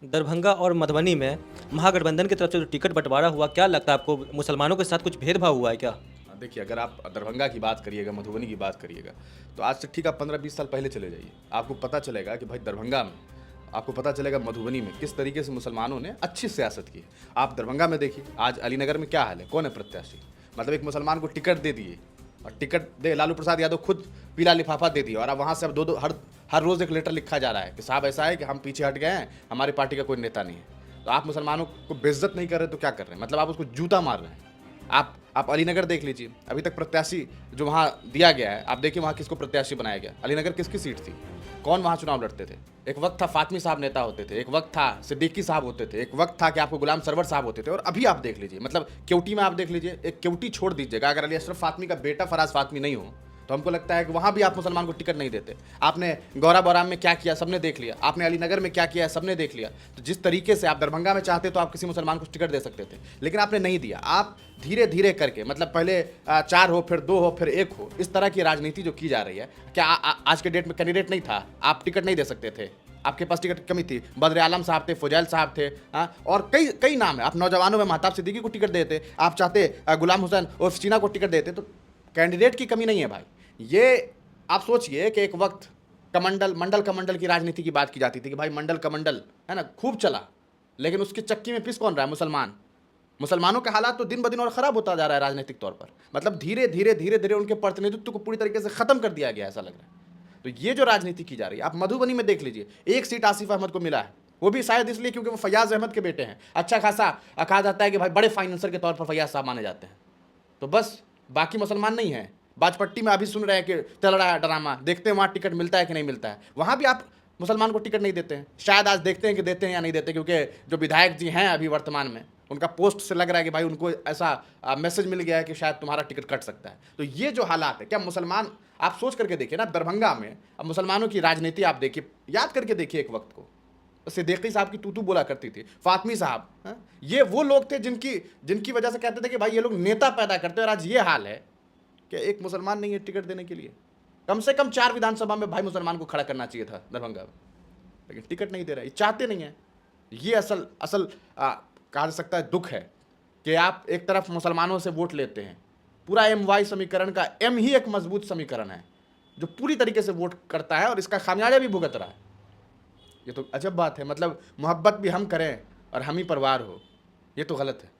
दरभंगा और मधुबनी में महागठबंधन की तरफ से जो टिकट बंटवारा हुआ, क्या लगता है आपको मुसलमानों के साथ कुछ भेदभाव हुआ है क्या? देखिए, अगर आप दरभंगा की बात करिएगा, मधुबनी की बात करिएगा, तो आज से ठीक आप 15-20 साल पहले चले जाइए। आपको पता चलेगा कि भाई दरभंगा में, आपको पता चलेगा मधुबनी में किस तरीके से मुसलमानों ने अच्छी सियासत की है। आप दरभंगा में देखिए, आज अलीनगर में क्या हाल है, कौन है प्रत्याशी? मतलब एक मुसलमान को टिकट दे दिए, और टिकट दे लालू प्रसाद यादव खुद पीला लिफाफा दे दिया, और अब वहाँ से अब दो दो हर रोज़ एक लेटर लिखा जा रहा है कि साहब ऐसा है कि हम पीछे हट गए हैं, हमारी पार्टी का कोई नेता नहीं है। तो आप मुसलमानों को बेइज्जत नहीं कर रहे तो क्या कर रहे हैं? मतलब आप उसको जूता मार रहे हैं। आप अलीनगर देख लीजिए, अभी तक प्रत्याशी जो वहाँ दिया गया है, आप देखिए वहाँ किसको प्रत्याशी बनाया गया। अलीनगर किसकी सीट थी? कौन वहाँ चुनाव लड़ते थे? एक वक्त था फातमी साहब नेता होते थे, एक वक्त था सिद्दीकी साहब होते थे, एक वक्त था कि आपको गुलाम सरवर साहब होते थे, और अभी आप देख लीजिए, मतलब केवटी में आप देख लीजिए, एक केवटी छोड़ दीजिएगा, अगर अली अशरफ फातमी का बेटा फराज फातमी नहीं हो तो हमको लगता है कि वहाँ भी आप मुसलमान को टिकट नहीं देते। आपने गौरा बौराम में क्या किया सबने देख लिया, आपने अलीनगर में क्या किया सबने देख लिया। तो जिस तरीके से आप दरभंगा में चाहते तो आप किसी मुसलमान को टिकट दे सकते थे, लेकिन आपने नहीं दिया। आप धीरे धीरे करके, मतलब पहले 4 हो, फिर 2 हो, फिर 1 हो, इस तरह की राजनीति जो की जा रही है। क्या आज के डेट में कैंडिडेट नहीं था, आप टिकट नहीं दे सकते थे? आपके पास टिकट की कमी थी? बद्र आलम साहब थे, फुजैल साहब थे, और कई कई नाम है। आप नौजवानों में महताब सिद्दीकी को टिकट देते, आप चाहते गुलाम हुसैन उर्फ चीना को टिकट देते। तो कैंडिडेट की कमी नहीं है भाई। ये आप सोचिए कि एक वक्त मंडल कमंडल की राजनीति की बात की जाती थी कि भाई मंडल कमंडल है ना, खूब चला, लेकिन उसकी चक्की में पिस कौन रहा है? मुसलमानों के हालात तो दिन ब दिन और ख़राब होता जा रहा है राजनीतिक तौर पर। मतलब धीरे धीरे उनके प्रतिनिधित्व को पूरी तरीके से ख़त्म कर दिया गया, ऐसा लग रहा है। तो ये जो राजनीति की जा रही है, आप मधुबनी में देख लीजिए, 1 सीट आसिफ अहमद को मिला है, वो भी शायद इसलिए क्योंकि वो फैयाज अहमद के बेटे हैं। अच्छा खासा कहा जाता है कि भाई बड़े फाइनेंसर के तौर पर फैयाज साहब माने जाते हैं। तो बस, बाकी मुसलमान नहीं है। बाजपट्टी में अभी सुन रहे हैं कि चल रहा है ड्रामा, देखते हैं वहाँ टिकट मिलता है कि नहीं मिलता है। वहाँ भी आप मुसलमान को टिकट नहीं देते हैं। शायद आज देखते हैं कि देते हैं या नहीं देते, क्योंकि जो विधायक जी हैं अभी वर्तमान में, उनका पोस्ट से लग रहा है कि भाई उनको ऐसा मैसेज मिल गया है कि शायद तुम्हारा टिकट कट सकता है। तो ये जो हालात है, क्या मुसलमान, आप सोच करके देखिए ना, दरभंगा में अब मुसलमानों की राजनीति आप देखिए, याद करके देखिए एक वक्त को, सिद्दीकी साहब की तू बोला करती थी, फातमी साहब, ये वो लोग थे जिनकी वजह से कहते थे कि भाई ये लोग नेता पैदा करते हैं। और आज ये हाल है कि एक मुसलमान नहीं है टिकट देने के लिए। कम से कम 4 विधानसभा में भाई मुसलमान को खड़ा करना चाहिए था दरभंगा में, लेकिन टिकट नहीं दे रहा है, ये चाहते नहीं है। ये असल कहा जा सकता है दुख है कि आप एक तरफ मुसलमानों से वोट लेते हैं, पूरा MY समीकरण का M ही एक मजबूत समीकरण है जो पूरी तरीके से वोट करता है और इसका खामियाजा भी भुगत रहा है। ये तो अजब बात है। मतलब मोहब्बत भी हम करें और हम ही परिवार हो, ये तो गलत है।